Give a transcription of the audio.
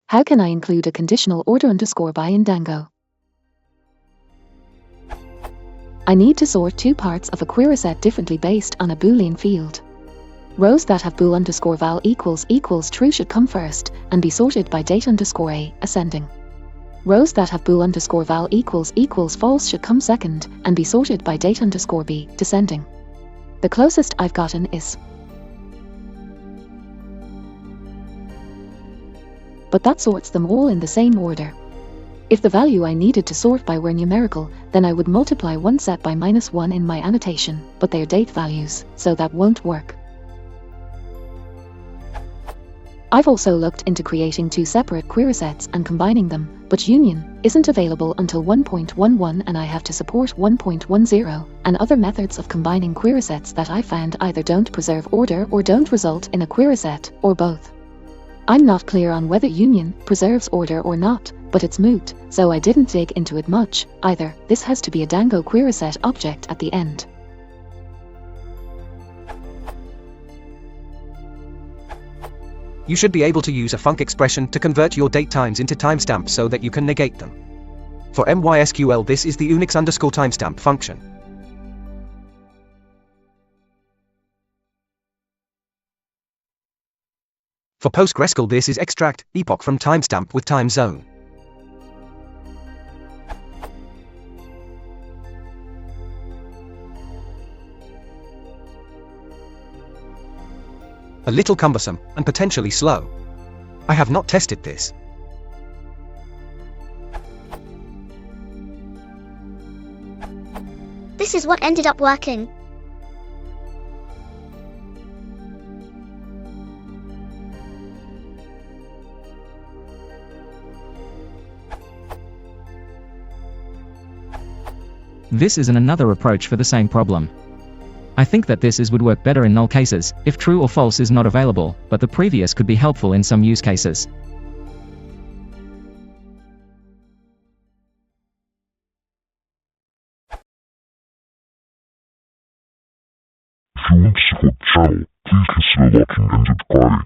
How can I include a conditional order underscore by in Django? I need to sort two parts of a query set differently based on a Boolean field. Rows that have bool underscore val equals true should come first and be sorted by date underscore a, ascending. Rows that have bool underscore val equals false should come second and be sorted by date underscore b, descending. The closest I've gotten is. But that sorts them all in the same order. If the value I needed to sort by were numerical, then I would multiply one set by -1 in my annotation, but they are date values, so that won't work. I've also looked into creating two separate query sets and combining them, but union isn't available until 1.11 and I have to support 1.10, and other methods of combining query sets that I found either don't preserve order or don't result in a query set, or both. I'm not clear on whether union preserves order or not, but it's moot, so I didn't dig into it much either. This has to be a Django query set object at the end. You should be able to use a func expression to convert your date times into timestamps so that you can negate them. For MySQL, this is the Unix underscore timestamp function. For PostgreSQL, this is extract epoch from timestamp with time zone. A little cumbersome and potentially slow. I have not tested this. This is what ended up working. This is another approach for the same problem. I think that this would work better in null cases, if true or false is not available, but the previous could be helpful in some use cases. If you want to support the channel, please consider liking and subscribing.